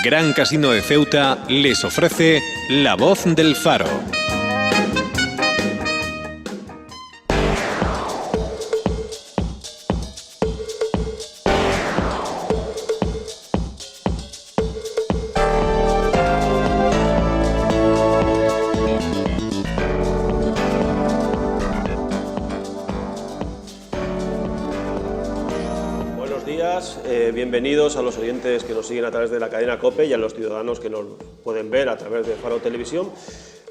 Gran Casino de Ceuta les ofrece La Voz del Faro. Bienvenidos a los oyentes que nos siguen a través de la cadena COPE y a los ciudadanos que nos pueden ver a través de Faro Televisión.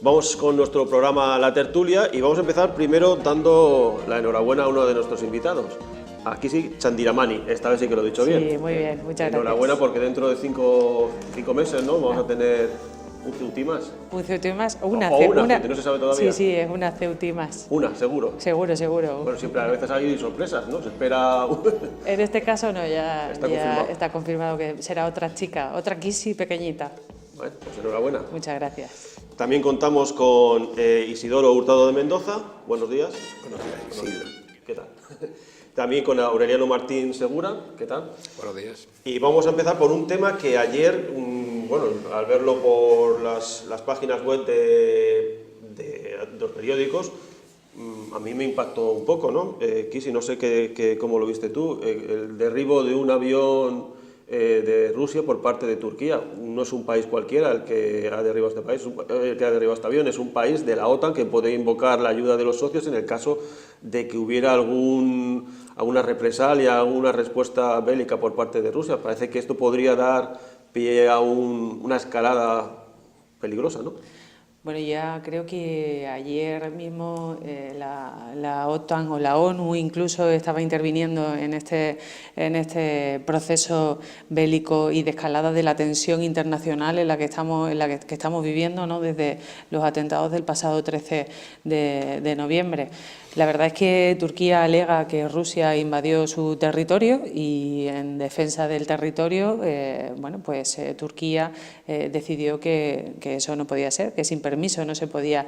Vamos con nuestro programa La Tertulia y vamos a empezar primero dando la enhorabuena a uno de nuestros invitados, a Kisi Chandiramani. Esta vez sí que lo he dicho bien. Sí, muy bien, muchas gracias. Enhorabuena porque dentro de cinco meses, ¿no?, vamos a tener un Ceuti más. Un Ceuti más o una, que no se sabe todavía. Sí, es una Ceuti más. Una, seguro. Seguro. Bueno, siempre a veces hay sorpresas, ¿no? Se espera... En este caso no, ya confirmado. Está confirmado que será otra chica, otra Kisi pequeñita. Bueno, pues enhorabuena. Muchas gracias. También contamos con Isidoro Hurtado de Mendoza. Buenos días. Buenos días, Isidoro. ¿Qué tal? También con Aureliano Martín Segura. ¿Qué tal? Buenos días. Y vamos a empezar por un tema que ayer, bueno, al verlo por las páginas web de los periódicos, a mí me impactó un poco, ¿no? Kisi, no sé cómo lo viste tú, el derribo de un avión de Rusia por parte de Turquía. No es un país cualquiera el que ha derribado este país, el que ha derribado este avión, es un país de la OTAN que puede invocar la ayuda de los socios en el caso de que hubiera alguna represalia, alguna respuesta bélica por parte de Rusia. Parece que esto podría dar pie a una escalada peligrosa, ¿no? Bueno, ya creo que ayer mismo la OTAN o la ONU incluso estaba interviniendo en este proceso bélico y de escalada de la tensión internacional en la que estamos viviendo, ¿no?, desde los atentados del pasado 13 de noviembre. La verdad es que Turquía alega que Rusia invadió su territorio y en defensa del territorio, Turquía decidió que eso no podía ser, que sin permiso no se podía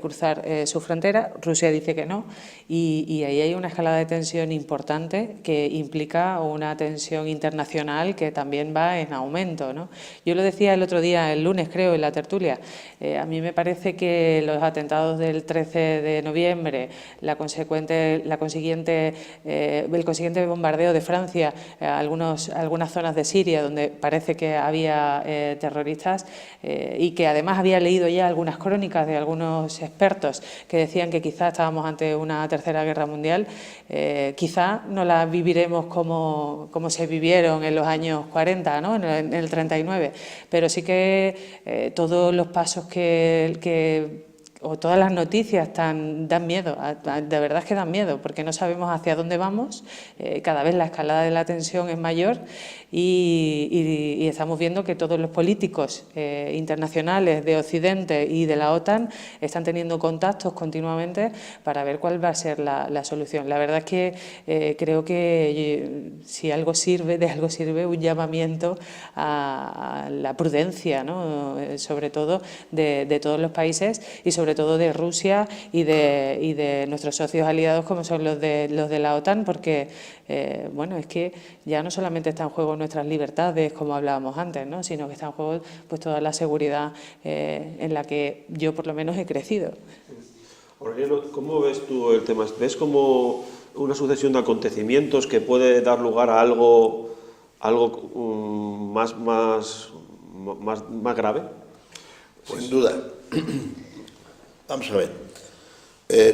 cruzar su frontera. Rusia dice que no y ahí hay una escalada de tensión importante que implica una tensión internacional que también va en aumento, ¿no? Yo lo decía el otro día, el lunes creo, en la tertulia, a mí me parece que los atentados del 13 de noviembre, el consiguiente bombardeo de Francia a algunas zonas de Siria donde parece que había terroristas y que además había leído ya algunas crónicas de algunos expertos que decían que quizás estábamos ante una tercera guerra mundial, quizá no la viviremos como se vivieron en los años 40, ¿no?, en el 39, pero sí que todos los pasos o todas las noticias dan miedo, de verdad es que dan miedo, porque no sabemos hacia dónde vamos, cada vez la escalada de la tensión es mayor y estamos viendo que todos los políticos internacionales de Occidente y de la OTAN están teniendo contactos continuamente para ver cuál va a ser la solución. La verdad es que creo que si algo sirve, de algo sirve un llamamiento a la prudencia, ¿no?, sobre todo de todos los países y sobre todo de Rusia y de nuestros socios aliados como son los de la OTAN, porque es que ya no solamente está en juego nuestras libertades, como hablábamos antes, ¿no?, sino que está en juego pues toda la seguridad en la que yo por lo menos he crecido. Aureliano, ¿cómo ves tú el tema? ¿Ves como una sucesión de acontecimientos que puede dar lugar a algo más grave? Sin duda. Vamos a ver.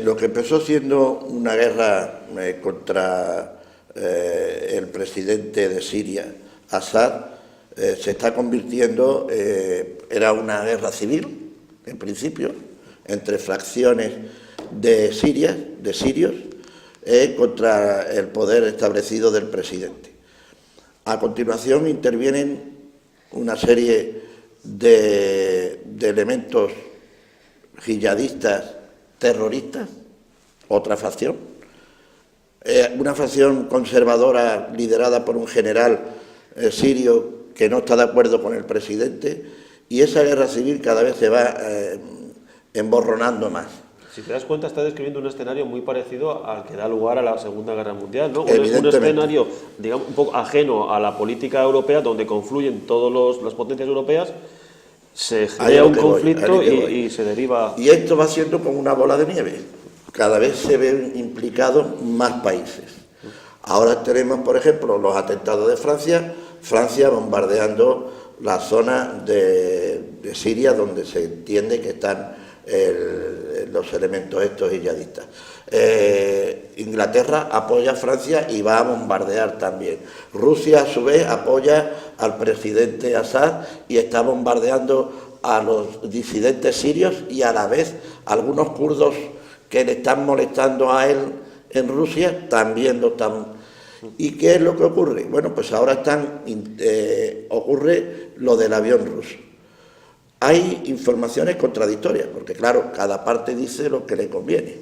Lo que empezó siendo una guerra contra el presidente de Siria, Assad, se está convirtiendo, era una guerra civil, en principio, entre fracciones de sirios, contra el poder establecido del presidente. A continuación intervienen una serie de elementos yihadistas terroristas, otra facción, una facción conservadora liderada por un general sirio que no está de acuerdo con el presidente, y esa guerra civil cada vez se va emborronando más. Si te das cuenta, está describiendo un escenario muy parecido al que da lugar a la Segunda Guerra Mundial, ¿no? Un Evidentemente. escenario, digamos, un poco ajeno a la política europea, donde confluyen todas las potencias europeas, se genera un conflicto y se deriva... Y esto va siendo como una bola de nieve. Cada vez se ven implicados más países. Ahora tenemos, por ejemplo, los atentados de Francia, Francia bombardeando la zona de Siria, donde se entiende que están los elementos estos yihadistas. Inglaterra apoya a Francia y va a bombardear también. Rusia, a su vez, apoya al presidente Assad y está bombardeando a los disidentes sirios y a la vez algunos kurdos que le están molestando a él en Rusia también lo están. ¿Y qué es lo que ocurre? Bueno, pues ahora ocurre lo del avión ruso. Hay informaciones contradictorias, porque claro, cada parte dice lo que le conviene,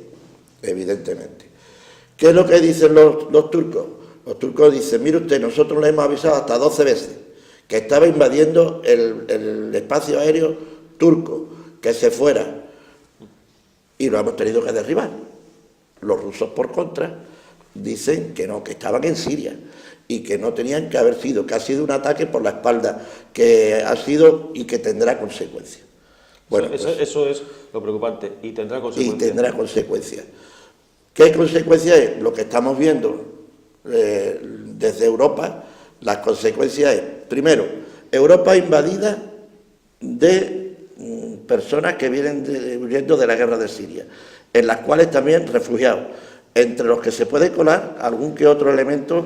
evidentemente. ¿Qué es lo que dicen los turcos? Los turcos dicen, mire usted, nosotros le hemos avisado hasta 12 veces que estaba invadiendo el espacio aéreo turco, que se fuera, y lo hemos tenido que derribar. Los rusos, por contra, dicen que no, que estaban en Siria y que no tenían que haber sido, que ha sido un ataque por la espalda, que ha sido y que tendrá consecuencias. Bueno, eso es lo preocupante, y tendrá consecuencias. Y tendrá consecuencias. ¿Qué consecuencias es? Lo que estamos viendo desde Europa, las consecuencias es, primero, Europa invadida de personas que vienen huyendo de la guerra de Siria, en las cuales también refugiados, entre los que se puede colar algún que otro elemento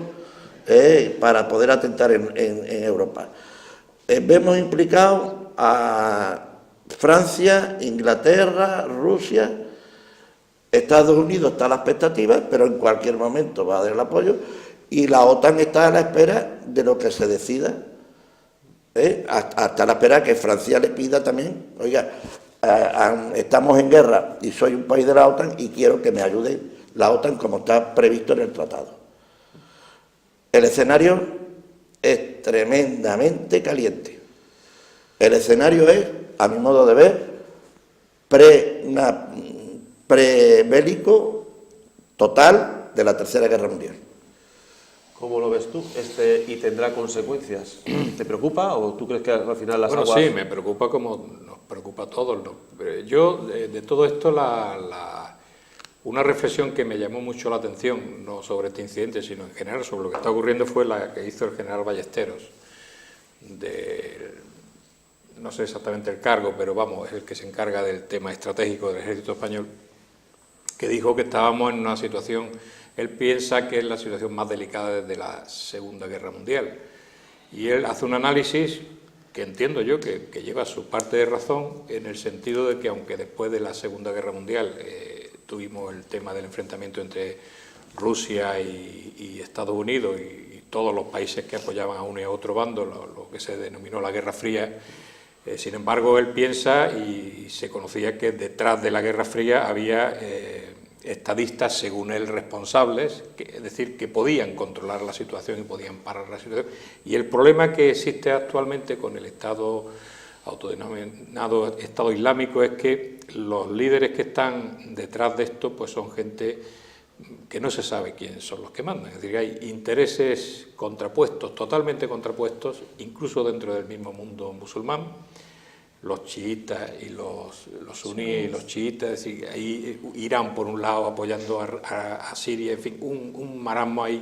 para poder atentar en Europa. Vemos implicados a Francia, Inglaterra, Rusia, Estados Unidos está a la expectativa, pero en cualquier momento va a dar el apoyo, y la OTAN está a la espera de lo que se decida, hasta la espera que Francia le pida también, oiga, estamos en guerra y soy un país de la OTAN y quiero que me ayude la OTAN como está previsto en el tratado. El escenario es tremendamente caliente. El escenario es, a mi modo de ver, prebélico total de la Tercera Guerra Mundial. ¿Cómo lo ves tú? ¿Y tendrá consecuencias? ¿Te preocupa o tú crees que al final las aguas...? Bueno, sí, me preocupa como nos preocupa a todos. Yo, de todo esto, una reflexión que me llamó mucho la atención, no sobre este incidente, sino en general sobre lo que está ocurriendo, fue la que hizo el general Ballesteros, no sé exactamente el cargo, pero vamos, es el que se encarga del tema estratégico del ejército español, que dijo que estábamos en una situación, él piensa que es la situación más delicada desde la Segunda Guerra Mundial, y él hace un análisis que entiendo yo que lleva su parte de razón, en el sentido de que aunque después de la Segunda Guerra Mundial tuvimos el tema del enfrentamiento entre Rusia y Estados Unidos y todos los países que apoyaban a uno y a otro bando, lo que se denominó la Guerra Fría. Sin embargo, él piensa, y se conocía, que detrás de la Guerra Fría había estadistas, según él, responsables, es decir, que podían controlar la situación y podían parar la situación. Y el problema que existe actualmente con el Estado autodenominado Estado Islámico es que los líderes que están detrás de esto pues son gente que no se sabe quiénes son los que mandan. Es decir, hay intereses contrapuestos, totalmente contrapuestos, incluso dentro del mismo mundo musulmán, los chiitas y los suníes y los chiitas, es decir, ahí Irán por un lado apoyando a Siria, en fin, un marasmo ahí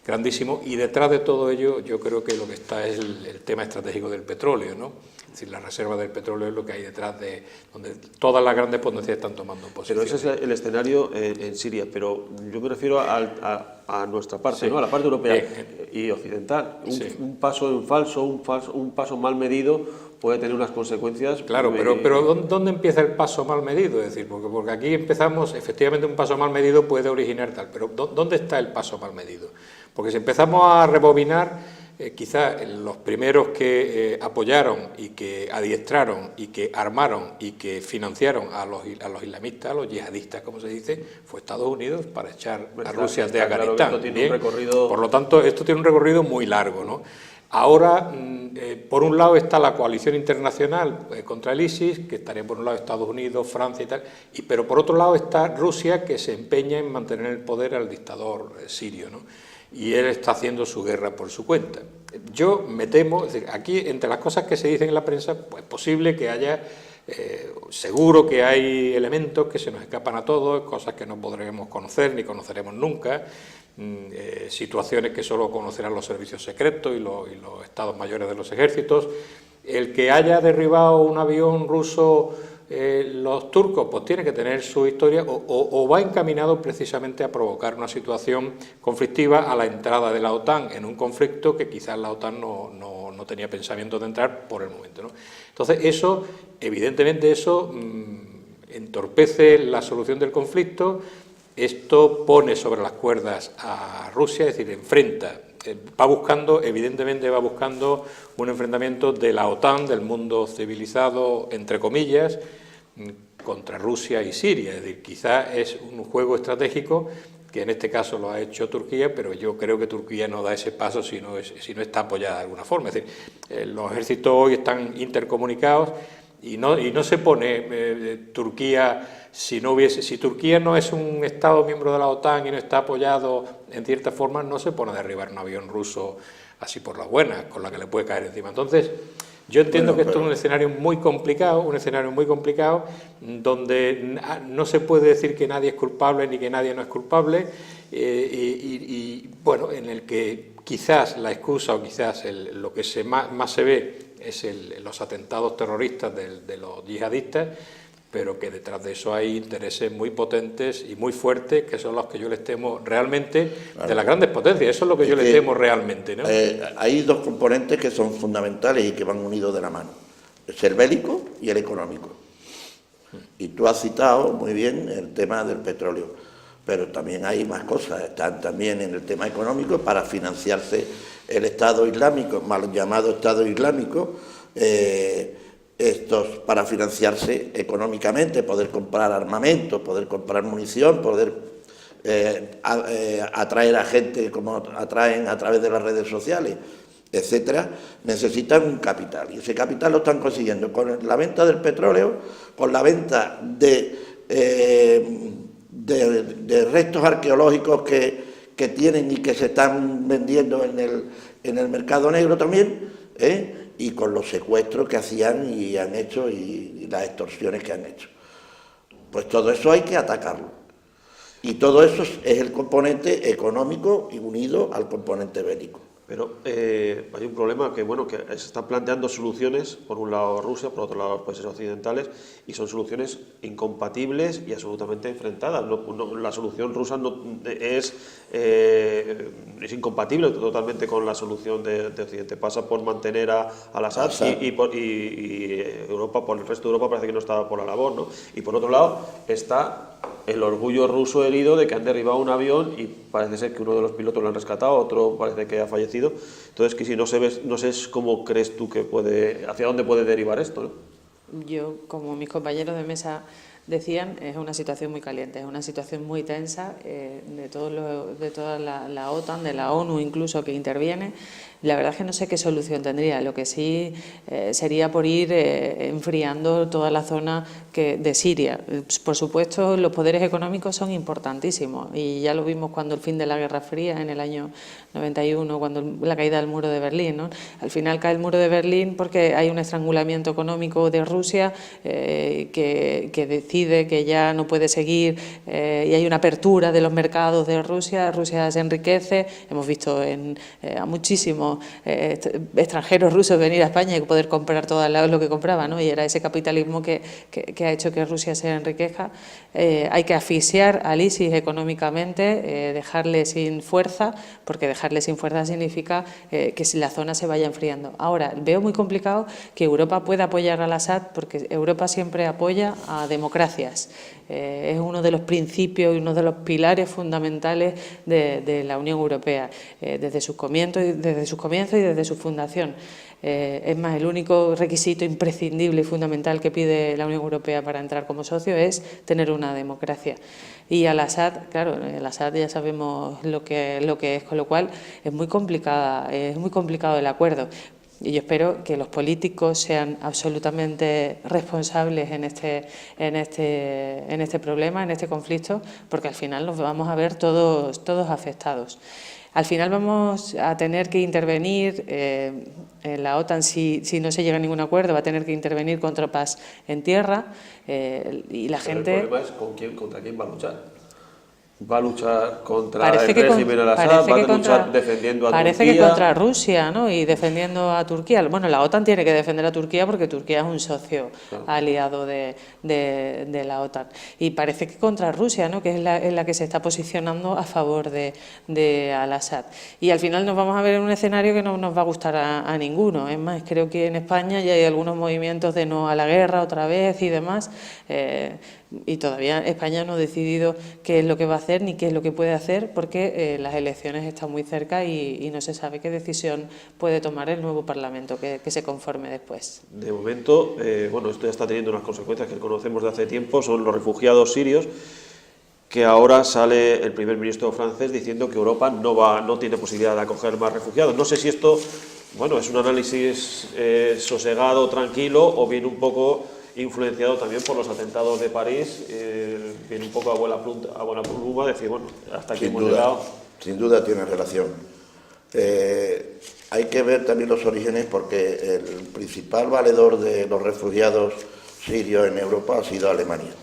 grandísimo, y detrás de todo ello yo creo que lo que está es el tema estratégico del petróleo, ¿no? Es decir, la reserva del petróleo es lo que hay detrás de donde todas las grandes potencias están tomando posición. Pero ese es el escenario en Siria, pero yo me refiero a nuestra parte, sí, ¿no? A la parte europea y occidental. Un paso en falso, un paso mal medido puede tener unas consecuencias... Claro, pero ¿dónde empieza el paso mal medido? Es decir, porque aquí empezamos, efectivamente un paso mal medido puede originar tal, pero ¿dónde está el paso mal medido? Porque si empezamos a rebobinar... quizá los primeros que apoyaron y que adiestraron y que armaron y que financiaron a los islamistas, a los yihadistas, como se dice, fue Estados Unidos para echar a Rusia de Afganistán. Claro, Por lo tanto, esto tiene un recorrido muy largo, ¿no? Ahora, por un lado está la coalición internacional contra el ISIS, que estaría por un lado Estados Unidos, Francia y tal, pero por otro lado está Rusia, que se empeña en mantener el poder al dictador sirio, ¿no? Y él está haciendo su guerra por su cuenta. Yo me temo, es decir, aquí entre las cosas que se dicen en la prensa, pues es posible que haya, seguro que hay elementos que se nos escapan a todos, cosas que no podremos conocer ni conoceremos nunca, situaciones que solo conocerán los servicios secretos y los estados mayores de los ejércitos. El que haya derribado un avión ruso los turcos, pues tiene que tener su historia o va encaminado precisamente a provocar una situación conflictiva a la entrada de la OTAN en un conflicto que quizás la OTAN no tenía pensamiento de entrar por el momento, ¿no? Entonces eso, evidentemente eso entorpece la solución del conflicto. Esto pone sobre las cuerdas a Rusia, es decir, enfrenta, evidentemente va buscando un enfrentamiento de la OTAN, del mundo civilizado, entre comillas, contra Rusia y Siria. Es decir, quizás es un juego estratégico que en este caso lo ha hecho Turquía, pero yo creo que Turquía no da ese paso si no está apoyada de alguna forma. Es decir, los ejércitos hoy están intercomunicados y no se pone Turquía. Si Turquía no es un Estado miembro de la OTAN y no está apoyado en cierta forma, no se pone a derribar un avión ruso así por la buena, con la que le puede caer encima. Entonces, yo entiendo que esto es un escenario muy complicado, donde no se puede decir que nadie es culpable ni que nadie no es culpable, y bueno, en el que quizás la excusa o quizás lo que más se ve es los atentados terroristas de los yihadistas, pero que detrás de eso hay intereses muy potentes y muy fuertes, que son los que yo les temo realmente, claro, de las grandes potencias. Eso es lo que yo les temo realmente, ¿no? Hay dos componentes que son fundamentales y que van unidos de la mano: el bélico y el económico. Y tú has citado muy bien el tema del petróleo, pero también hay más cosas. Están también en el tema económico para financiarse el Estado Islámico, mal llamado Estado Islámico, para financiarse económicamente, poder comprar armamento, poder comprar munición, poder atraer a gente como atraen a través de las redes sociales, etcétera, necesitan un capital. Y ese capital lo están consiguiendo con la venta del petróleo, con la venta de restos arqueológicos que tienen y que se están vendiendo en el mercado negro también, y con los secuestros que hacían y han hecho y las extorsiones que han hecho. Pues todo eso hay que atacarlo. Y todo eso es el componente económico y unido al componente bélico. Pero hay un problema que, bueno, que se están planteando soluciones, por un lado Rusia, por otro lado los países occidentales, y son soluciones incompatibles y absolutamente enfrentadas. La solución rusa es incompatible totalmente con la solución de Occidente. Pasa por mantener al Assad y Europa, por el resto de Europa parece que no está por la labor, ¿no? Y por otro lado está el orgullo ruso herido de que han derribado un avión y parece ser que uno de los pilotos lo han rescatado, otro parece que ha fallecido. Entonces, que si no sé cómo crees tú que hacia dónde puede derivar esto, ¿no? Yo, como mis compañeros de mesa decían, es una situación muy caliente, es una situación muy tensa de toda la OTAN, de la ONU incluso, que interviene. La verdad es que no sé qué solución tendría. Lo que sí sería por ir enfriando toda la zona de Siria. Por supuesto, los poderes económicos son importantísimos y ya lo vimos cuando el fin de la Guerra Fría, en el año 91, cuando la caída del muro de Berlín, ¿no? Al final cae el muro de Berlín porque hay un estrangulamiento económico de Rusia que decide que ya no puede seguir y hay una apertura de los mercados de Rusia. Rusia se enriquece. Hemos visto a muchísimos extranjeros rusos venir a España y poder comprar todo lo que compraban, ¿no? Y era ese capitalismo que ha hecho que Rusia se enriquezca. Hay que asfixiar al ISIS económicamente, dejarle sin fuerza, porque dejarle sin fuerza significa que la zona se vaya enfriando. Ahora, veo muy complicado que Europa pueda apoyar al Assad, porque Europa siempre apoya a democracias. Es uno de los principios y uno de los pilares fundamentales de la Unión Europea. Desde sus comienzos y desde sus sus comienzos y desde su fundación. Es más, el único requisito imprescindible y fundamental que pide la Unión Europea para entrar como socio es tener una democracia. Y Al-Assad, claro, Al-Assad ya sabemos lo que es, con lo cual es muy complicado el acuerdo. Y yo espero que los políticos sean absolutamente responsables en este problema, en este conflicto, porque al final nos vamos a ver todos afectados. Al final vamos a tener que intervenir, la OTAN, si no se llega a ningún acuerdo, va a tener que intervenir con tropas en tierra y la gente... El problema es contra quién va a luchar. ¿Va a luchar contra el régimen Al-Assad? ¿Va a luchar defendiendo a Turquía? Parece que contra Rusia, ¿no? Y defendiendo a Turquía. Bueno, la OTAN tiene que defender a Turquía porque Turquía es un socio aliado de la OTAN. Y parece que contra Rusia, ¿no? Que es la que se está posicionando a favor de Al-Assad. Y al final nos vamos a ver en un escenario que no nos va a gustar a ninguno. Es más, creo que en España ya hay algunos movimientos de no a la guerra otra vez y demás. Y todavía España no ha decidido qué es lo que va a hacer ni qué es lo que puede hacer, porque las elecciones están muy cerca y no se sabe qué decisión puede tomar el nuevo Parlamento que se conforme después. De momento, bueno, esto ya está teniendo unas consecuencias que conocemos de hace tiempo, son los refugiados sirios, que ahora sale el primer ministro francés diciendo que Europa no tiene posibilidad de acoger más refugiados. No sé si esto, bueno, es un análisis sosegado, tranquilo, o bien un poco influenciado también por los atentados de París, viene un poco a buena pluma, decir, bueno, hasta aquí hemos llegado. Sin duda tiene relación. Hay que ver también los orígenes, porque el principal valedor de los refugiados sirios en Europa ha sido Alemania,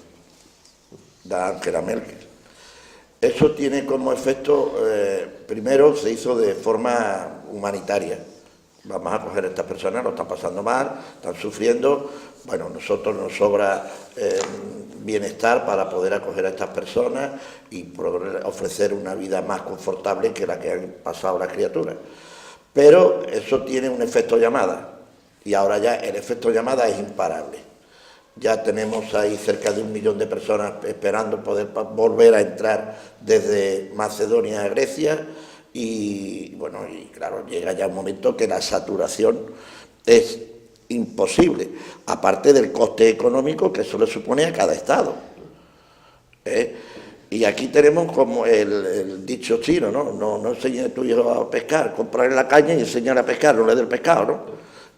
de Angela Merkel. Eso tiene como efecto, primero se hizo de forma humanitaria. Vamos a coger a estas personas, lo están pasando mal, están sufriendo. Bueno, nosotros nos sobra bienestar para poder acoger a estas personas y ofrecer una vida más confortable que la que han pasado las criaturas. Pero eso tiene un efecto llamada, y ahora ya el efecto llamada es imparable. Ya tenemos ahí cerca de 1 millón de personas esperando poder volver a entrar desde Macedonia a Grecia. Y bueno, y claro, llega ya un momento que la saturación es imposible, aparte del coste económico que eso le supone a cada estado. Y aquí tenemos como el dicho chino, no enseñe a tu hijo a pescar, comprarle la caña y enseñar a pescar, no le dé el pescado, ¿no?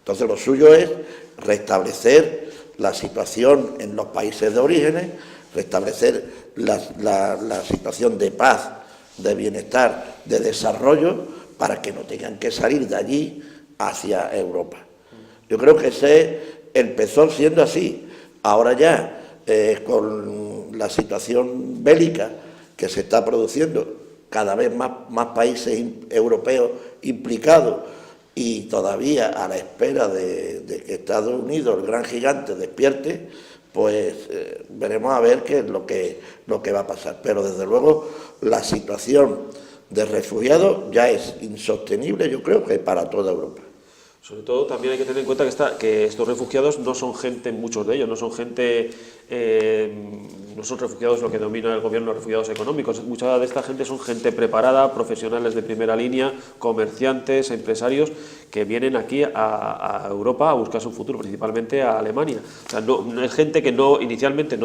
Entonces lo suyo es restablecer la situación en los países de orígenes, restablecer la situación de paz, de bienestar, de desarrollo, para que no tengan que salir de allí hacia Europa. Yo creo que empezó siendo así. Ahora ya, con la situación bélica que se está produciendo, cada vez más países europeos implicados, y todavía a la espera de que Estados Unidos, el gran gigante, despierte, pues veremos a ver qué es lo que va a pasar. Pero desde luego la situación de refugiados ya es insostenible, yo creo que para toda Europa. Sobre todo también hay que tener en cuenta que estos refugiados no son gente, muchos de ellos, no son gente, no son refugiados lo que domina el gobierno, refugiados económicos. Mucha de esta gente son gente preparada, profesionales de primera línea, comerciantes, empresarios, que vienen aquí a Europa a buscar su futuro, principalmente a Alemania. O sea, no es gente que inicialmente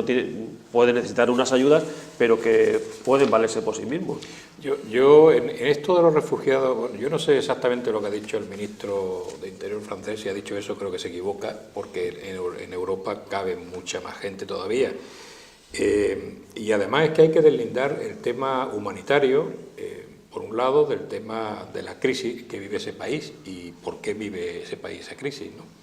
puede necesitar unas ayudas, pero que pueden valerse por sí mismos. Yo en esto de los refugiados, bueno, yo no sé exactamente lo que ha dicho el ministro de Interior francés. Si ha dicho eso, creo que se equivoca, porque en Europa cabe mucha más gente todavía. Y además es que hay que deslindar el tema humanitario, por un lado, del tema de la crisis que vive ese país y por qué vive ese país esa crisis, ¿no?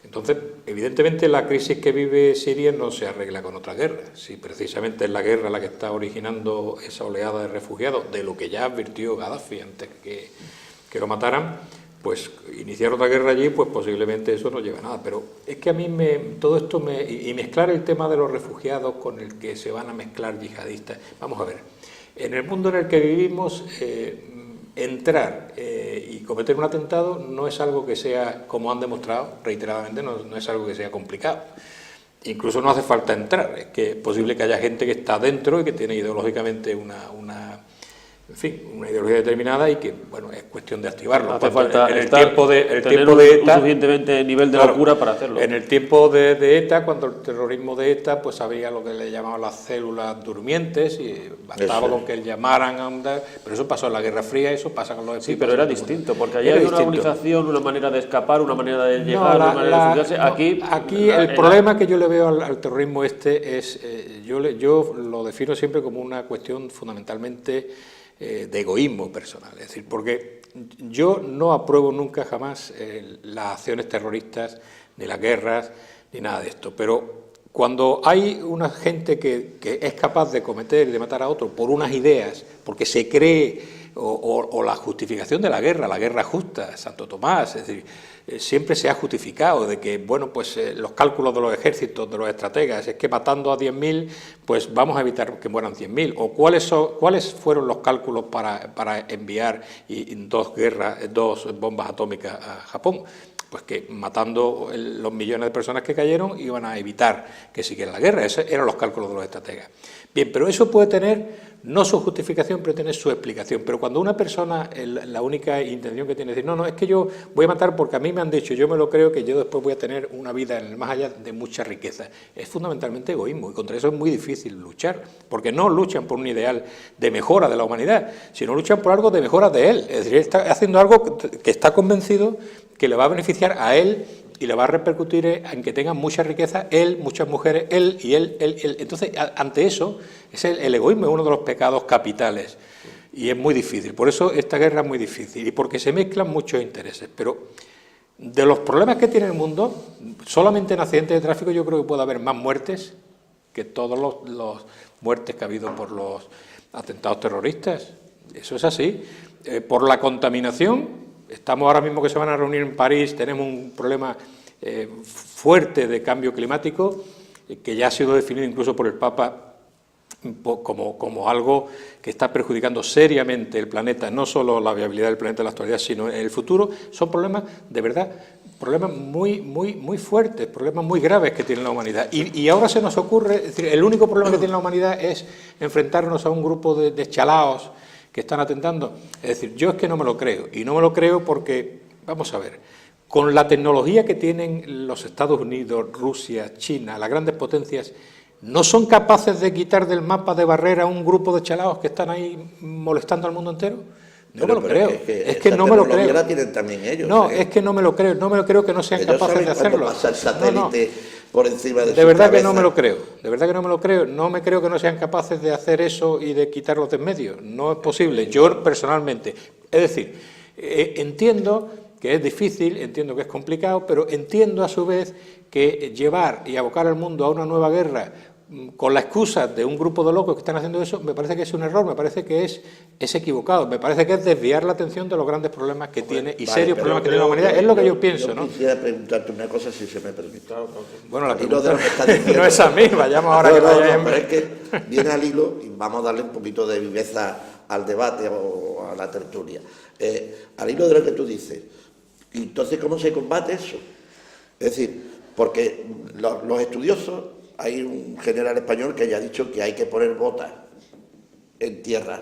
Entonces, evidentemente la crisis que vive Siria no se arregla con otra guerra. Si precisamente es la guerra la que está originando esa oleada de refugiados, de lo que ya advirtió Gaddafi antes que lo mataran, pues iniciar otra guerra allí, pues posiblemente eso no lleva a nada. Pero es que a mí todo esto y mezclar el tema de los refugiados con el que se van a mezclar yihadistas. Vamos a ver, en el mundo en el que vivimos, entrar y cometer un atentado no es algo que sea, como han demostrado reiteradamente, no es algo que sea complicado. Incluso no hace falta entrar, es que es posible que haya gente que está dentro y que tiene ideológicamente una en fin, una ideología determinada y que, bueno, es cuestión de activarlo. Hace falta en el tiempo de un ETA, suficientemente nivel de claro, locura para hacerlo. En el tiempo de ETA, cuando el terrorismo de ETA, pues había lo que le llamaban las células durmientes y bastaba con que llamaran a andar, pero eso pasó en la Guerra Fría, eso pasa con los Sí, pero era distinto, porque allá hay una organización, una manera de escapar, una manera de llegar, una manera de refugiarse. Aquí el problema que yo le veo al terrorismo este es, yo lo defino siempre como una cuestión fundamentalmente de egoísmo personal, es decir, porque yo no apruebo nunca jamás las acciones terroristas, ni las guerras, ni nada de esto, pero cuando hay una gente que es capaz de cometer y de matar a otro por unas ideas, porque se cree, o la justificación de la guerra justa, Santo Tomás, es decir, siempre se ha justificado de que, bueno, pues los cálculos de los ejércitos, de los estrategas, es que matando a 10.000, pues vamos a evitar que mueran 100.000, o cuáles fueron los cálculos para enviar dos bombas atómicas a Japón. Pues que matando los millones de personas que cayeron iban a evitar que siguiera la guerra. Esos eran los cálculos de los estrategas. Bien, pero eso puede tener no su justificación, pero tener su explicación. Pero cuando una persona, la única intención que tiene es decir, no, es que yo voy a matar porque a mí me han dicho, yo me lo creo, que yo después voy a tener una vida en el más allá de mucha riqueza. Es fundamentalmente egoísmo y contra eso es muy difícil luchar, porque no luchan por un ideal de mejora de la humanidad, sino luchan por algo de mejora de él. Es decir, él está haciendo algo que está convencido que le va a beneficiar a él y le va a repercutir en que tenga mucha riqueza él, muchas mujeres, él y él. Entonces, ante eso, el egoísmo es uno de los pecados capitales y es muy difícil. Por eso esta guerra es muy difícil y porque se mezclan muchos intereses. Pero de los problemas que tiene el mundo, solamente en accidentes de tráfico yo creo que puede haber más muertes que todos los muertes que ha habido por los atentados terroristas. Eso es así. Por la contaminación. Estamos ahora mismo que se van a reunir en París, tenemos un problema fuerte de cambio climático que ya ha sido definido incluso por el Papa como algo que está perjudicando seriamente el planeta, no solo la viabilidad del planeta en la actualidad, sino en el futuro. Son problemas, de verdad, problemas muy fuertes, problemas muy graves que tiene la humanidad. Y ahora se nos ocurre, es decir, el único problema que tiene la humanidad es enfrentarnos a un grupo de chalaos que están atentando. Es decir, yo es que no me lo creo, y no me lo creo porque, vamos a ver, con la tecnología que tienen los Estados Unidos, Rusia, China, las grandes potencias, ¿no son capaces de quitar del mapa de barrera un grupo de chalaos que están ahí molestando al mundo entero? No me lo creo, es que no me lo creo. La tienen también ellos, no, es que no me lo creo que no sean capaces de hacerlo. Pasa el satélite por encima de verdad que no me lo creo, de verdad que no me lo creo, no me creo que no sean capaces de hacer eso y de quitarlos de en medio, no es posible, yo personalmente, es decir, entiendo que es difícil, entiendo que es complicado, pero entiendo a su vez que llevar y abocar al mundo a una nueva guerra con la excusa de un grupo de locos que están haciendo eso, me parece que es un error, me parece que es equivocado, me parece que es desviar la atención de los grandes problemas que tiene y serios problemas que tiene la humanidad, es lo que yo pienso, ¿no? Quisiera preguntarte una cosa, si se me permite. Bueno, la pregunta no es a mí, vayamos ahora pero es que viene al hilo y vamos a darle un poquito de viveza al debate o a la tertulia. Al hilo de lo que tú dices, ¿y entonces cómo se combate eso? Es decir, porque los estudiosos, hay un general español que ya ha dicho que hay que poner botas en tierra.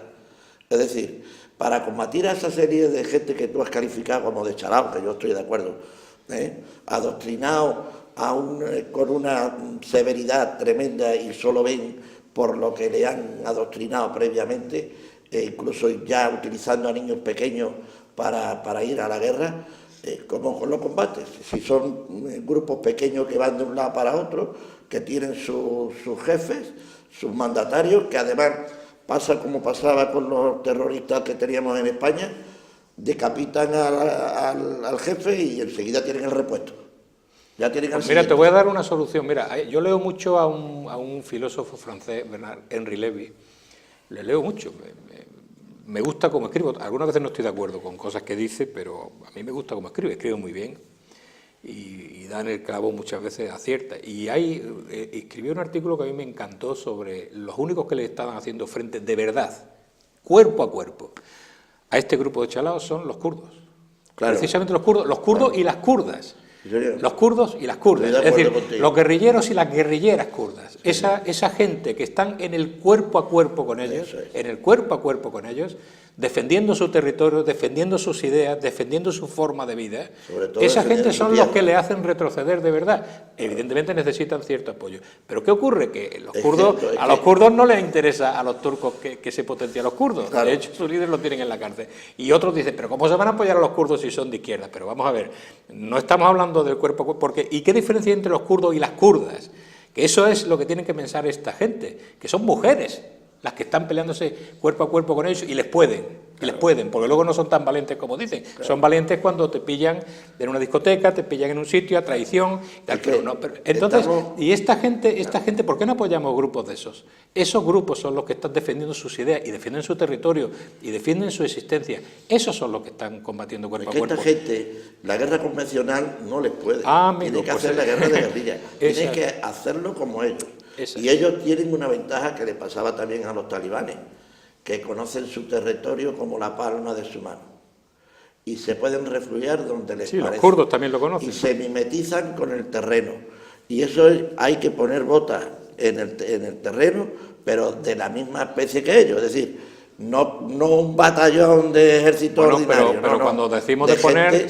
Es decir, para combatir a esa serie de gente que tú has calificado como de chalao, que yo estoy de acuerdo, adoctrinado con una severidad tremenda y solo ven por lo que le han adoctrinado previamente, incluso ya utilizando a niños pequeños para ir a la guerra, ¿cómo lo combates? Si son grupos pequeños que van de un lado para otro, que tienen sus jefes, sus mandatarios, que además pasa como pasaba con los terroristas que teníamos en España, decapitan al jefe y enseguida tienen el repuesto. Ya tienen pues mira, te voy a dar una solución. Mira, yo leo mucho a un filósofo francés, Henri Lévy, le leo mucho, me gusta cómo escribo, algunas veces no estoy de acuerdo con cosas que dice, pero a mí me gusta cómo escribe muy bien. Y dan el clavo muchas veces, acierta. Y escribió un artículo que a mí me encantó sobre los únicos que le estaban haciendo frente de verdad, cuerpo a cuerpo, a este grupo de chalaos son los kurdos. Claro. Precisamente los kurdos y las kurdas. Los kurdos y las kurdas, es decir, los guerrilleros y las guerrilleras kurdas. Esa gente que están en el cuerpo a cuerpo con ellos, defendiendo su territorio, defendiendo sus ideas, defendiendo su forma de vida, esa gente son los que le hacen retroceder de verdad. Evidentemente necesitan cierto apoyo. Pero ¿qué ocurre? Que a los kurdos no les interesa a los turcos que se potencien los kurdos. Claro. De hecho, sus líderes los tienen en la cárcel. Y otros dicen, pero ¿cómo se van a apoyar a los kurdos si son de izquierda? Pero vamos a ver, no estamos hablando del cuerpo a cuerpo, porque ¿y qué diferencia hay entre los kurdos y las kurdas? Que eso es lo que tienen que pensar esta gente, que son mujeres las que están peleándose cuerpo a cuerpo con ellos y les pueden, porque luego no son tan valientes como dicen. Claro. Son valientes cuando te pillan en una discoteca, te pillan en un sitio, a traición, tal, entonces, y esta gente, ¿por qué no apoyamos grupos de esos? Esos grupos son los que están defendiendo sus ideas y defienden su territorio y defienden su existencia. Esos son los que están combatiendo cuerpo a cuerpo. Esta gente, la guerra convencional no les puede. Tiene que hacer la guerra de guerrilla. Tiene que hacerlo como ellos. Y ellos tienen una ventaja que le pasaba también a los talibanes, que conocen su territorio como la palma de su mano y se pueden refugiar donde les parece. Los kurdos también lo conocen. Y se mimetizan con el terreno. Y eso hay que poner botas en el terreno, pero de la misma especie que ellos, es decir, no un batallón de ejército ordinario. Pero cuando decimos de poner,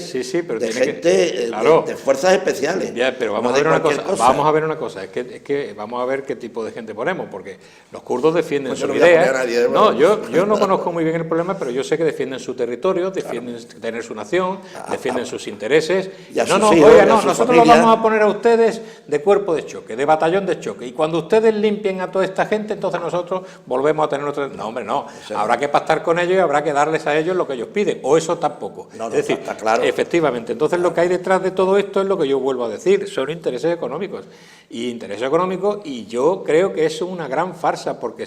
pero de tiene gente, claro, de fuerzas especiales. Ya, pero vamos a ver una cosa. Vamos a ver una cosa. Es que vamos a ver qué tipo de gente ponemos, porque los kurdos defienden su idea. No, yo no conozco muy bien el problema, pero yo sé que defienden su territorio, defienden tener su nación, defienden sus intereses. Nosotros los vamos a poner a ustedes de cuerpo de choque, de batallón de choque. Y cuando ustedes limpien a toda esta gente, entonces nosotros volvemos a tener otra. No, hombre, no. Habrá que pactar con ellos y habrá que darles a ellos lo que ellos piden, o eso tampoco. Es decir, está claro. Efectivamente, entonces lo que hay detrás de todo esto es lo que yo vuelvo a decir, son intereses económicos. Y yo creo que es una gran farsa, porque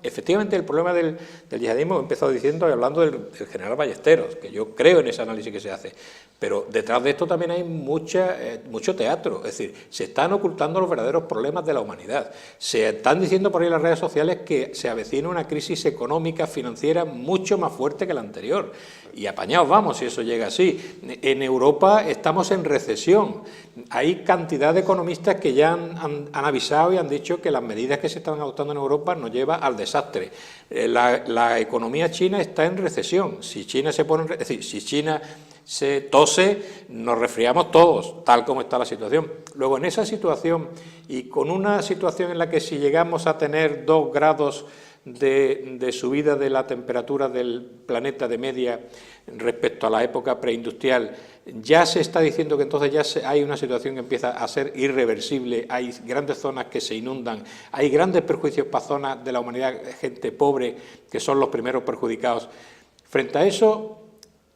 efectivamente el problema del yihadismo, he empezado diciendo y hablando del general Ballesteros, que yo creo en ese análisis que se hace, pero detrás de esto también hay mucho teatro, es decir, se están ocultando los verdaderos problemas de la humanidad, se están diciendo por ahí en las redes sociales que se avecina una crisis económica, financiera, mucho más fuerte que la anterior, y apañados vamos si eso llega así. En Europa estamos en recesión, hay cantidad de economistas que ya han avisado y han dicho que las medidas que se están adoptando en Europa nos llevan al desastre. La economía china está en recesión, si China se tose, nos resfriamos todos, tal como está la situación. Luego, en esa situación, y con una situación en la que si llegamos a tener 2 grados de subida de la temperatura del planeta de media respecto a la época preindustrial, ya se está diciendo que entonces hay una situación que empieza a ser irreversible, hay grandes zonas que se inundan, hay grandes perjuicios para zonas de la humanidad, gente pobre, que son los primeros perjudicados. Frente a eso,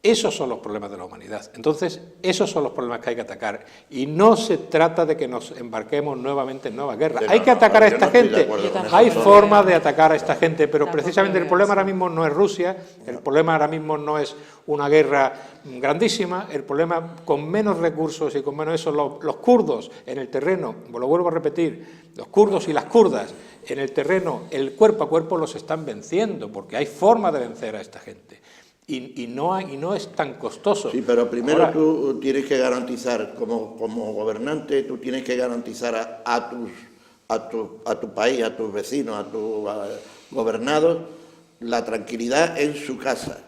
esos son los problemas de la humanidad. Entonces, esos son los problemas que hay que atacar. Y no se trata de que nos embarquemos nuevamente en nuevas guerras. Hay que atacar a esta gente. Hay formas de atacar a esta gente, pero precisamente el problema ahora mismo no es Rusia, el problema ahora mismo no es una guerra grandísima, el problema con menos recursos y con menos eso, los kurdos en el terreno, lo vuelvo a repetir, los kurdos y las kurdas en el terreno, el cuerpo a cuerpo los están venciendo, porque hay forma de vencer a esta gente. Y no es tan costoso. Sí, pero primero tú tienes que garantizar, como gobernante, tú tienes que garantizar a tu país, a tus vecinos, a tus gobernados, la tranquilidad en su casa.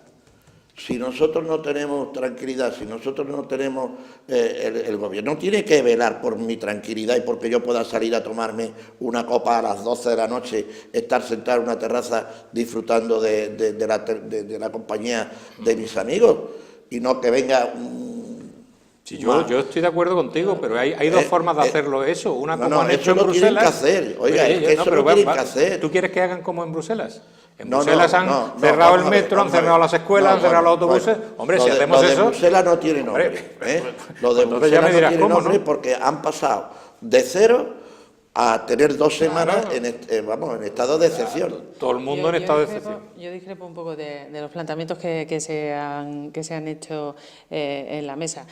Si nosotros no tenemos tranquilidad, si nosotros no tenemos... el gobierno tiene que velar por mi tranquilidad y porque yo pueda salir a tomarme una copa a las 12 de la noche, estar sentado en una terraza disfrutando de la compañía de mis amigos y no que venga... Sí, yo estoy de acuerdo contigo, pero hay 2 formas de hacerlo eso. Una como han hecho en Bruselas. Que hacer. Oiga, eso lo tienen que hacer. ¿Tú quieres que hagan como en Bruselas? En Bruselas han cerrado el metro, han cerrado las escuelas, han cerrado los autobuses. Hombre, si hacemos eso... Lo de Bruselas no tiene nombre. Lo de Bruselas no tiene nombre porque han pasado de 0 a tener 2 semanas en estado de excepción. Todo el mundo en estado de excepción. Yo discrepo un poco de los planteamientos que se han hecho en la mesa.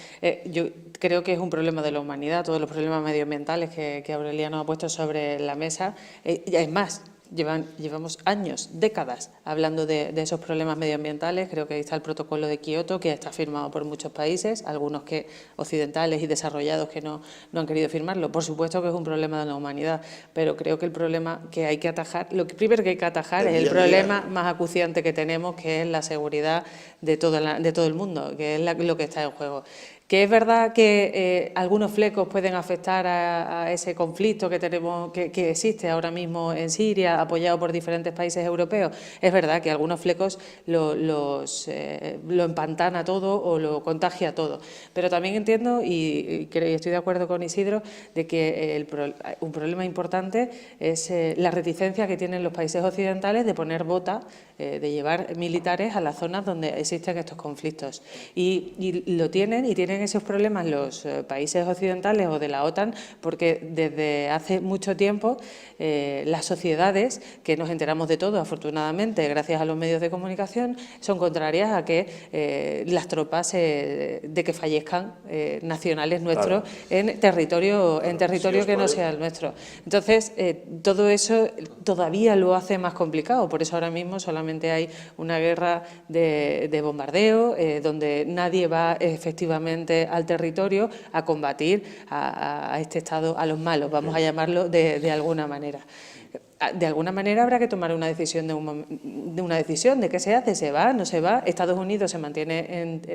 Yo creo que es un problema de la humanidad, todos los problemas medioambientales que Aureliano ha puesto sobre la mesa. Es más, llevamos años, décadas, hablando de esos problemas medioambientales. Creo que ahí está el protocolo de Kioto, que está firmado por muchos países, algunos que occidentales y desarrollados que no han querido firmarlo. Por supuesto que es un problema de la humanidad, pero creo que el problema que hay que atajar, lo que primero que hay que atajar es el problema más acuciante que tenemos, que es la seguridad de todo el mundo, que es lo que está en juego. Que es verdad que algunos flecos pueden afectar a ese conflicto que tenemos, que existe ahora mismo en Siria, apoyado por diferentes países europeos. Es verdad que algunos flecos lo empantana todo o lo contagia todo. Pero también entiendo, y estoy de acuerdo con Isidro, de que un problema importante es la reticencia que tienen los países occidentales de poner botas, de llevar militares a las zonas donde existen estos conflictos. Y lo tienen esos problemas los países occidentales o de la OTAN, porque desde hace mucho tiempo las sociedades, que nos enteramos de todo, afortunadamente, gracias a los medios de comunicación, son contrarias a que las tropas de que fallezcan nacionales nuestros en territorio que no sea el nuestro. Entonces, todo eso todavía lo hace más complicado. Por eso ahora mismo solamente hay una guerra de bombardeo, donde nadie va efectivamente al territorio a combatir a este Estado, a los malos, vamos a llamarlo de alguna manera. De alguna manera habrá que tomar una decisión de qué se hace, se va, no se va. Estados Unidos se mantiene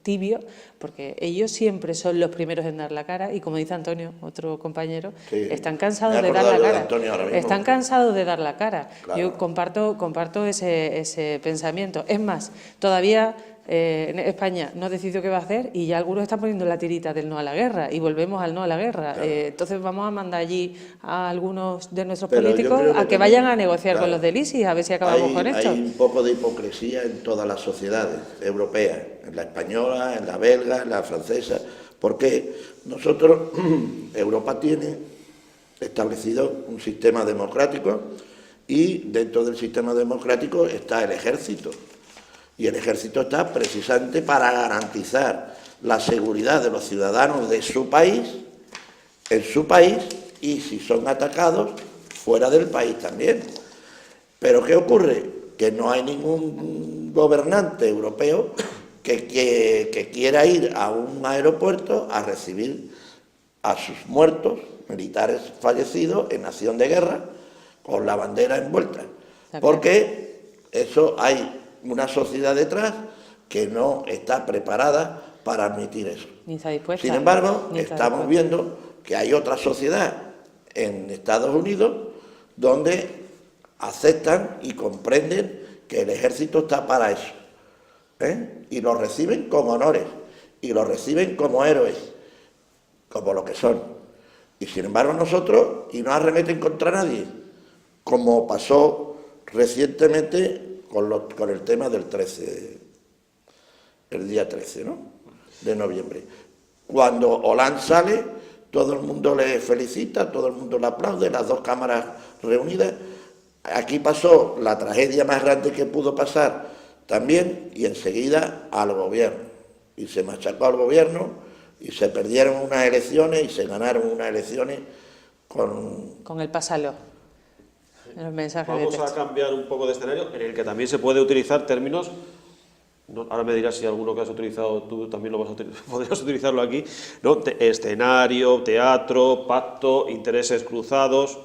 tibio, porque ellos siempre son los primeros en dar la cara, y como dice Antonio, otro compañero, están cansados de dar la cara. Están cansados de dar la cara. Claro. Yo comparto ese pensamiento. Es más, todavía en España no ha decidido qué va a hacer y ya algunos están poniendo la tirita del no a la guerra y volvemos al no a la guerra. Claro. Entonces vamos a mandar allí a algunos de nuestros políticos a que vayan a negociar con los del ISIS, a ver si acabamos con esto. Hay un poco de hipocresía en todas las sociedades europeas, en la española, en la belga, en la francesa, porque nosotros, Europa tiene establecido un sistema democrático y dentro del sistema democrático está el ejército. Y el ejército está precisamente para garantizar la seguridad de los ciudadanos de su país, en su país, y si son atacados, fuera del país también. Pero ¿qué ocurre? Que no hay ningún gobernante europeo que quiera ir a un aeropuerto a recibir a sus muertos, militares fallecidos en acción de guerra, con la bandera envuelta. Porque eso hay una sociedad detrás que no está preparada para admitir eso. Ni está dispuesta. Sin embargo, estamos viendo que hay otra sociedad en Estados Unidos donde aceptan y comprenden que el ejército está para eso, y lo reciben con honores y lo reciben como héroes, como lo que son. Y sin embargo nosotros, y no arremeten contra nadie, como pasó recientemente con el tema del 13, el día 13, ¿no?, de noviembre. Cuando Hollande sale, todo el mundo le felicita, todo el mundo le aplaude, las dos cámaras reunidas. Aquí pasó la tragedia más grande que pudo pasar también, y enseguida al gobierno. Y se machacó al gobierno, y se perdieron unas elecciones, y se ganaron unas elecciones con el pásalo. Vamos a cambiar un poco de escenario, en el que también se puede utilizar términos, ahora me dirás si alguno que has utilizado tú también lo podrías utilizarlo aquí, ¿no? Escenario, teatro, pacto, intereses cruzados,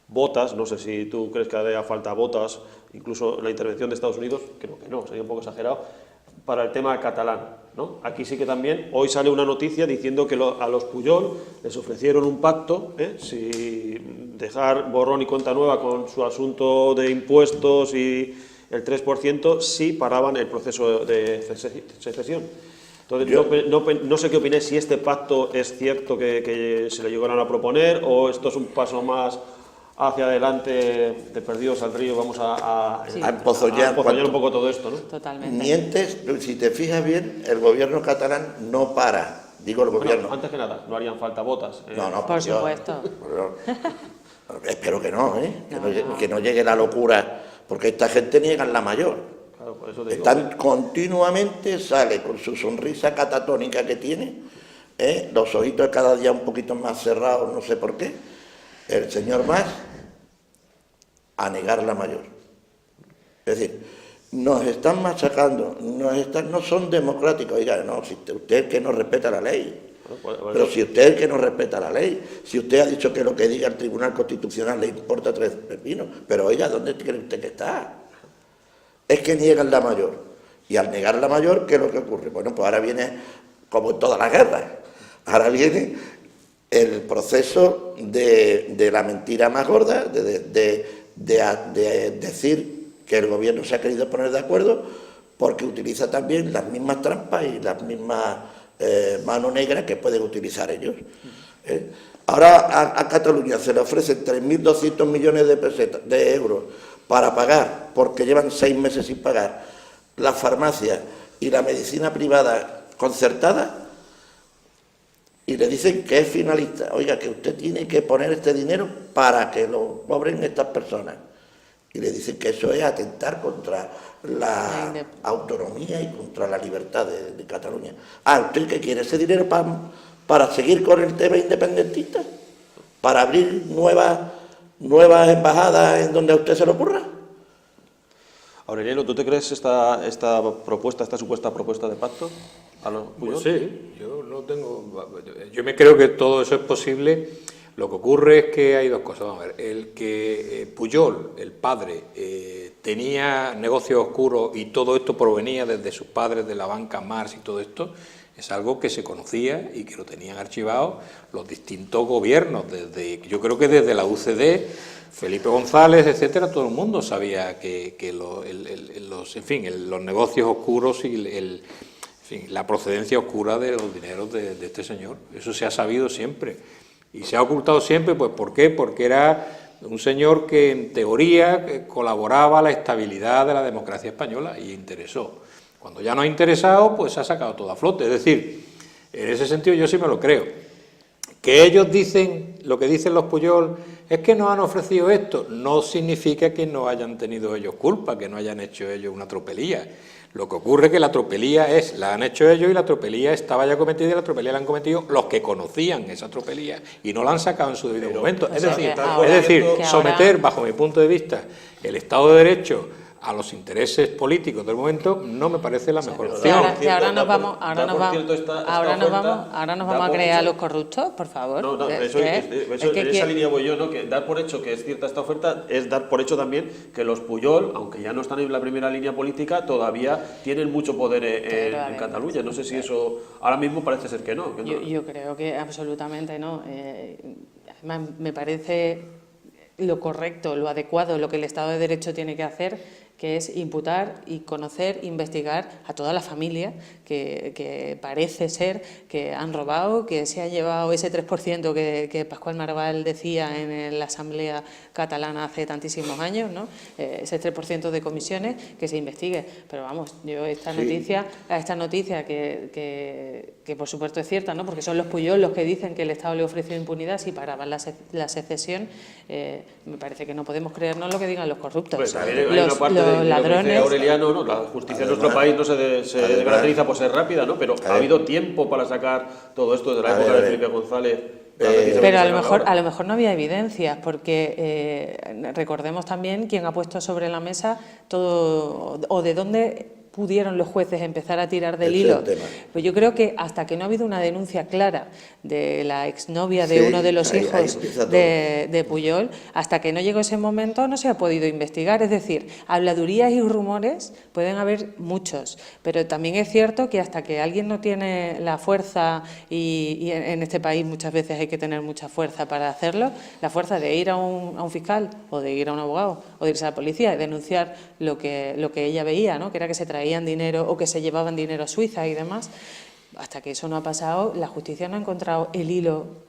botas, no sé si tú crees que haría falta botas, incluso la intervención de Estados Unidos, creo que no, sería un poco exagerado, para el tema catalán, ¿no? Aquí sí que también, hoy sale una noticia diciendo que a los Pujol les ofrecieron un pacto, si dejar borrón y cuenta nueva con su asunto de impuestos y el 3%, si paraban el proceso de secesión. Entonces, no sé qué opináis, si este pacto es cierto que se le llegaron a proponer, o esto es un paso más hacia adelante, de perdidos al río, vamos a empozollar un poco todo esto, ¿no? Totalmente. Mientes, si te fijas bien, el gobierno catalán no para, digo el gobierno. Bueno, antes que nada, no harían falta botas. No, por supuesto. Espero que no, que no llegue la locura, porque esta gente niegan la mayor. Claro, por eso te digo. Están continuamente, sale con su sonrisa catatónica que tiene, los ojitos cada día un poquito más cerrados, no sé por qué. El señor Mas, a negar la mayor. Es decir, nos están machacando, no son democráticos. Oiga, no, si usted es el que no respeta la ley. Pero si usted es el que no respeta la ley, si usted ha dicho que lo que diga el Tribunal Constitucional le importa 3 pepinos, pero oiga, ¿dónde cree usted que está? Es que niegan la mayor. Y al negar la mayor, ¿qué es lo que ocurre? Bueno, pues ahora viene, como en todas las guerras, ahora viene el proceso de la mentira más gorda, de decir que el gobierno se ha querido poner de acuerdo porque utiliza también las mismas trampas y las mismas mano negra que pueden utilizar ellos. Ahora a Cataluña se le ofrecen 3.200 millones de euros para pagar, porque llevan 6 meses sin pagar, la farmacia y la medicina privada concertada, y le dicen que es finalista. Oiga, que usted tiene que poner este dinero para que lo cobren estas personas. Y le dicen que eso es atentar contra la autonomía y contra la libertad de Cataluña. ¿Usted qué quiere? ¿Ese dinero para seguir con el tema independentista? ¿Para abrir nuevas embajadas en donde a usted se le ocurra? Aureliano, ¿tú te crees esta supuesta propuesta de pacto? Pues sí, yo me creo que todo eso es posible. Lo que ocurre es que hay dos cosas. Vamos a ver, el que Pujol, el padre, tenía negocios oscuros y todo esto provenía desde sus padres de la banca Marx y todo esto, es algo que se conocía y que lo tenían archivado los distintos gobiernos, yo creo que desde la UCD, Felipe González, etcétera, todo el mundo sabía que los negocios oscuros y la procedencia oscura de los dineros de este señor. Eso se ha sabido siempre. Y se ha ocultado siempre, pues ¿por qué? Porque era un señor que en teoría colaboraba a la estabilidad de la democracia española y interesó. Cuando ya no ha interesado, pues se ha sacado todo a flote. Es decir, en ese sentido yo sí me lo creo. Que ellos dicen, lo que dicen los Pujol, es que nos han ofrecido esto, no significa que no hayan tenido ellos culpa, que no hayan hecho ellos una tropelía. Lo que ocurre es que la tropelía la han hecho ellos y la tropelía estaba ya cometida y la tropelía la han cometido los que conocían esa tropelía y no la han sacado en su debido momento. Es decir, someter, bajo mi punto de vista, el Estado de Derecho a los intereses políticos del momento no me parece la mejor opción. Ahora nos vamos a creer a los corruptos, por favor. No, en esa línea voy yo, ¿no? Que dar por hecho que es cierta esta oferta es dar por hecho también que los Pujol, aunque ya no están en la primera línea política, todavía tienen mucho poder en Cataluña. No sé si eso ahora mismo parece ser que no. Yo creo que absolutamente no. Además, me parece lo correcto, lo adecuado, lo que el Estado de Derecho tiene que hacer, que es imputar y conocer, investigar a toda la familia que parece ser que han robado, que se ha llevado ese 3% que Pascual Maragall decía en la Asamblea Catalana hace tantísimos años, ¿no? Ese 3% de comisiones, que se investigue. Pero vamos, yo esta noticia que por supuesto es cierta, ¿no? Porque son los Pujol los que dicen que el Estado le ofreció impunidad si paraban la secesión, me parece que no podemos creernos lo que digan los corruptos. Pues, hay una parte los ladrones. Aureliano, ¿no? La justicia en nuestro país no se caracteriza por ser rápida, ¿no? Pero ha habido tiempo para sacar todo esto desde la época de Felipe González. Pero a lo mejor no había evidencias, porque recordemos también quién ha puesto sobre la mesa todo, o de dónde pudieron los jueces empezar a tirar del hilo. Pues yo creo que hasta que no ha habido una denuncia clara de la exnovia de uno de los hijos de Pujol, hasta que no llegó ese momento no se ha podido investigar. Es decir, habladurías y rumores pueden haber muchos, pero también es cierto que hasta que alguien no tiene la fuerza, y en este país muchas veces hay que tener mucha fuerza para hacerlo, la fuerza de ir a un fiscal o de ir a un abogado o de irse a la policía y denunciar lo que ella veía, ¿no? Que era que se traía dinero o que se llevaban dinero a Suiza y demás. Hasta que eso no ha pasado, la justicia no ha encontrado el hilo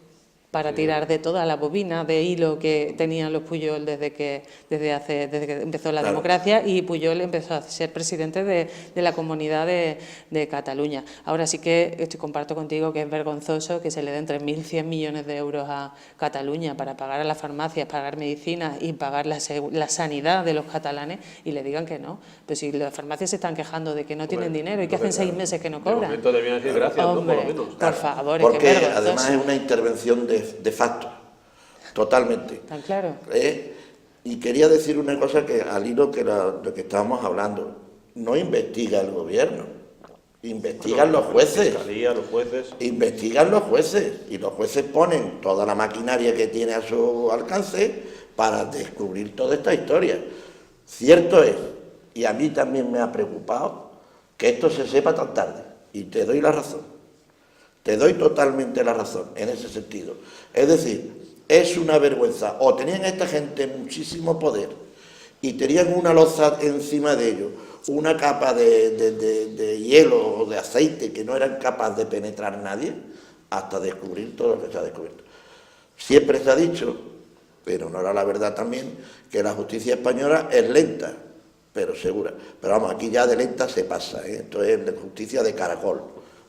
para tirar de toda la bobina de hilo que tenían los Pujol desde que empezó la democracia y Pujol empezó a ser presidente de la Comunidad de Cataluña. Ahora sí que comparto contigo que es vergonzoso que se le den 3.100 millones de euros a Cataluña para pagar a las farmacias, pagar medicinas y pagar la sanidad de los catalanes y le digan que no. Pues si las farmacias se están quejando de que no tienen dinero y que hacen 6 meses que no cobran. De momento deberían decir gracias, hombre, ¿no? Por lo menos. Por favor, porque es que es vergonzoso. Además es una intervención de facto, totalmente. Tan claro. Y quería decir una cosa que al hilo que lo que estábamos hablando, no investiga el gobierno, investigan los jueces. La fiscalía, los jueces. Investigan los jueces y los jueces ponen toda la maquinaria que tiene a su alcance para descubrir toda esta historia. Cierto es, y a mí también me ha preocupado, que esto se sepa tan tarde, y te doy la razón, te doy totalmente la razón en ese sentido. Es decir, es una vergüenza, o tenían esta gente muchísimo poder y tenían una loza encima de ellos, una capa de hielo o de aceite que no eran capaces de penetrar nadie, hasta descubrir todo lo que se ha descubierto. Siempre se ha dicho, pero no era la verdad también, que la justicia española es lenta, pero segura. Pero vamos, aquí ya de lenta se pasa, ¿eh? Esto es justicia de caracol,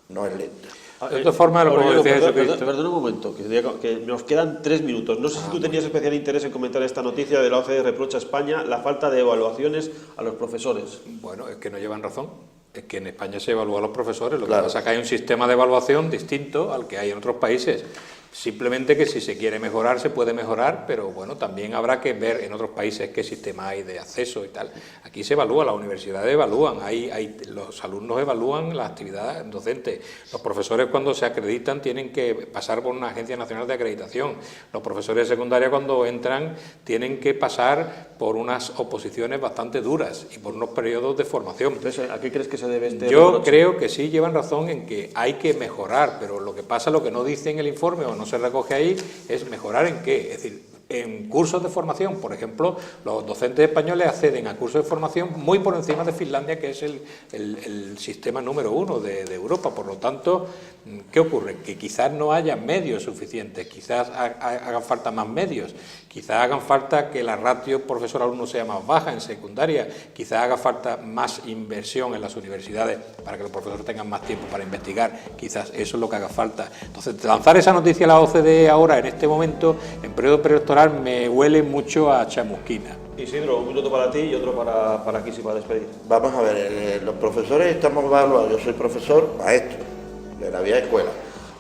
no es lenta. De todas formas, lo que decía Jesucristo. Perdona un momento, que nos quedan 3 minutos. No sé si tú tenías especial interés en comentar esta noticia de la OCDE reprocha a España la falta de evaluaciones a los profesores. Bueno, es que no llevan razón. Es que en España se evalúa a los profesores. Lo que pasa es que hay un sistema de evaluación distinto al que hay en otros países. Simplemente que si se quiere mejorar, se puede mejorar, pero bueno, también habrá que ver en otros países qué sistema hay de acceso y tal. Aquí se evalúa, las universidades evalúan, los alumnos evalúan la actividad docente. Los profesores cuando se acreditan tienen que pasar por una agencia nacional de acreditación. Los profesores de secundaria cuando entran tienen que pasar por unas oposiciones bastante duras y por unos periodos de formación. Entonces, ¿a qué crees que se debe este Yo reproche? creo que sí llevan razón en que hay que mejorar, pero lo que pasa, lo que no dice en el informe o no se recoge ahí, es mejorar en qué. Es decir, en cursos de formación, por ejemplo, los docentes españoles acceden a cursos de formación muy por encima de Finlandia, que es el sistema número 1 de Europa. Por lo tanto, ¿qué ocurre? Que quizás no haya medios suficientes, quizás hagan falta más medios, quizás hagan falta que la ratio profesor-alumno sea más baja en secundaria, quizás haga falta más inversión en las universidades para que los profesores tengan más tiempo para investigar, quizás eso es lo que haga falta. Entonces, lanzar esa noticia a la OCDE ahora, en este momento, en periodo preelectoral, me huele mucho a chamusquina. Isidro, un minuto para ti y otro para aquí, si para despedir. Vamos a ver, los profesores estamos evaluados, yo soy profesor maestro de la vieja escuela,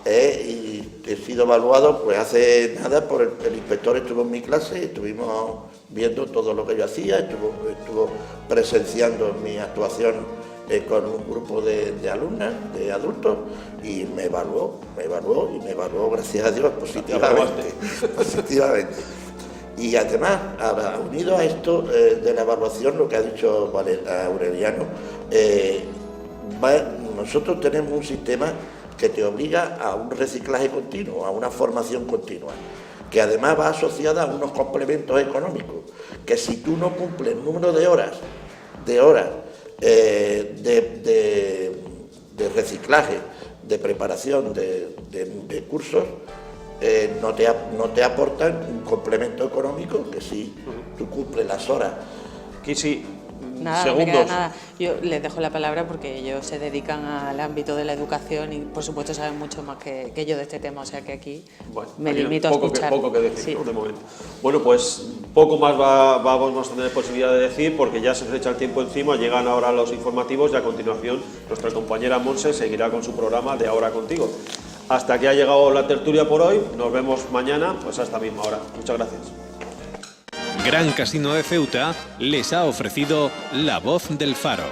y he sido evaluado pues hace nada por el inspector, estuvo en mi clase, estuvimos viendo todo lo que yo hacía, estuvo presenciando mi actuación con un grupo de alumnas, de adultos, y me evaluó, gracias a Dios, positivamente. Y además, unido a esto de la evaluación, lo que ha dicho Aureliano, nosotros tenemos un sistema que te obliga a un reciclaje continuo, a una formación continua, que además va asociada a unos complementos económicos, que si tú no cumples el número de horas de reciclaje, de preparación de cursos, no te aportan un complemento económico que si tú cumples las horas. Kisi, Nada, segundos. no me queda nada. Yo les dejo la palabra porque ellos se dedican al ámbito de la educación y, por supuesto, saben mucho más que yo de este tema, o sea que aquí me limito a escuchar. Poco que decir, Sí. ¿no? De momento. Bueno, pues poco más vamos a tener posibilidad de decir porque ya se nos echa el tiempo encima, llegan ahora los informativos y a continuación nuestra compañera Monse seguirá con su programa de Ahora Contigo. Hasta aquí ha llegado la tertulia por hoy, nos vemos mañana, pues a esta misma hora. Muchas gracias. Gran Casino de Ceuta les ha ofrecido La Voz del Faro.